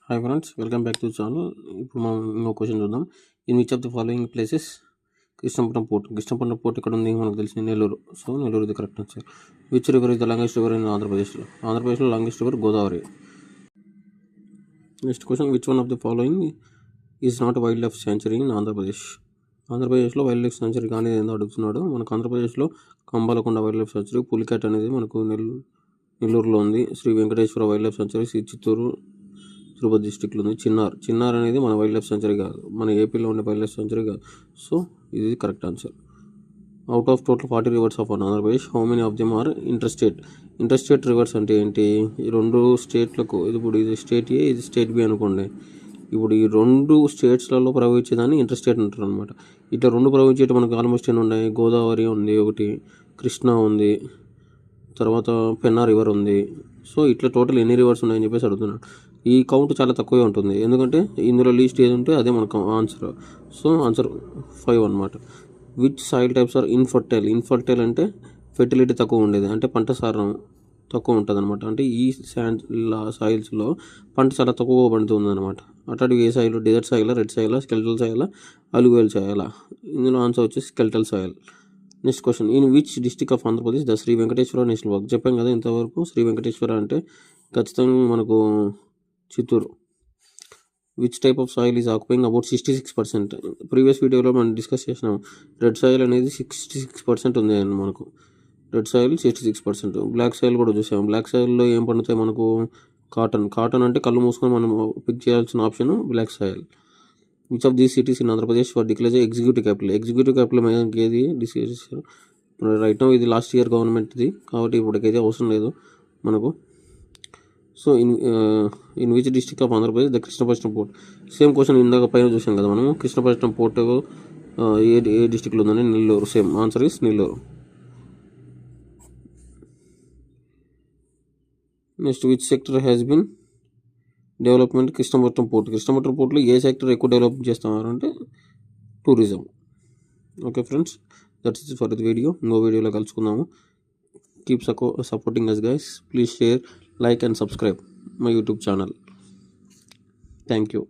Hi friends, welcome back to channel. ఇప్పుడు మనం ఇంకో క్వశ్చన్ చూద్దాం. In which of the following places Krishnapatnam port ఎక్కడ ఉంది? మనకు తెలిసింది నెల్లూరు. సో నెల్లూరు ఇది correct answer. Which river is the longest river in ఆంధ్రప్రదేశ్లో longest river Godavari. Next question, which one of the following is not wildlife sanctuary in ఆంధ్రప్రదేశ్లో wildlife sanctuary కానీ ఏందో అడుగుతున్నాడు. మనకు ఆంధ్రప్రదేశ్లో Kambalakonda wildlife sanctuary, Pulicat అనేది మనకు నెల్లూరులో ఉంది. Shri Venkateswara wildlife sanctuary Chittoor Tirupati డిస్టిక్లో ఉంది. చిన్నార్ అనేది మన వైల్డ్ లైఫ్ సెంచరీ కాదు, మన ఏపీలో ఉండే వైల్డ్ లైఫ్ సెంచరీ కాదు. సో ఇది correct answer. Out of total 40 rivers of Andhra Pradesh, how many of them are interstate rivers అంటే ఏంటి? ఈ రెండు స్టేట్లకు, ఇప్పుడు ఇది స్టేట్ ఏ, ఇది స్టేట్ బి అనుకోండి. ఇప్పుడు ఈ రెండు స్టేట్స్లలో ప్రవహించేదాన్ని ఇంటర్స్టేట్ అంటారు అనమాట. ఇట్లా రెండు ప్రవహించేటి మనకు ఆల్మోస్ట్ ఎన్ని ఉన్నాయి? గోదావరి ఉంది ఒకటి, కృష్ణా ఉంది, తర్వాత పెన్నా రివర్ ఉంది. సో ఇట్లా టోటల్ ఎన్ని రివర్స్ ఉన్నాయని చెప్పేసి అడుగుతున్నాడు. ఈ కౌంట్ చాలా తక్కువే ఉంటుంది, ఎందుకంటే ఇందులో లీస్ట్ ఏది ఉంటే అదే మనకు ఆన్సర్. సో ఆన్సర్ 5 అనమాట. Which soil types are infertile అంటే ఫెర్టిలిటీ తక్కువ ఉండేది, అంటే పంట సారం తక్కువ ఉంటుంది అనమాట. అంటే ఈ సాయిల్స్లో పంట చాలా తక్కువ పండుతుంది అనమాట. అట్లాంటి ఏ soil? Desert soil, red soil, skeletal soil, అలుగువేల్ సాయిల్. ఇందులో ఆన్సర్ వచ్చేసి skeletal soil. Next question, in which district of Andhra Pradesh the Shri Venkateswara national park? చెప్పాం కదా ఇంతవరకు. శ్రీ వెంకటేశ్వర అంటే ఖచ్చితంగా మనకు Chittoor. Which type of soil is occupying about 66%? Previous వీడియోలో మనం డిస్కస్ చేసినాం. రెడ్ సాయిల్ అనేది 66% ఉంది అని మనకు. Red soil 66%. బ్లాక్ సాయిల్ కూడా చూసాం. బ్లాక్ సాయిల్లో ఏం పండుతాయి మనకు? కాటన్ అంటే కళ్ళు మూసుకొని మనం పిక్ చేయాల్సిన option black soil. Which of these cities in Andhra Pradesh for declare executive capital ఏది డిసైడ్ చేశారు? రైట్ నౌ ఇది లాస్ట్ ఇయర్ గవర్నమెంట్ది కాబట్టి ఇప్పటికైతే అవసరం లేదు మనకు. So in which district of Andhra Pradesh the Krishnapatnam port? Same question ఇందాక పైన చూసాం కదా మనం. కృష్ణపట్నం పోర్ట్ ఏ డిస్టిక్లో ఉందని? Nellore. Same answer is Nellore. Next, which sector has been development Krishnapatnam పోర్ట్లో ఏ సెక్టర్ ఎక్కువ డెవలప్ చేస్తున్నారు అంటే tourism. Okay friends, that's it for the video. ఇంకో వీడియోలో కలుసుకుందాము. Keep supporting us guys. Please share, like and subscribe my YouTube channel. Thank you.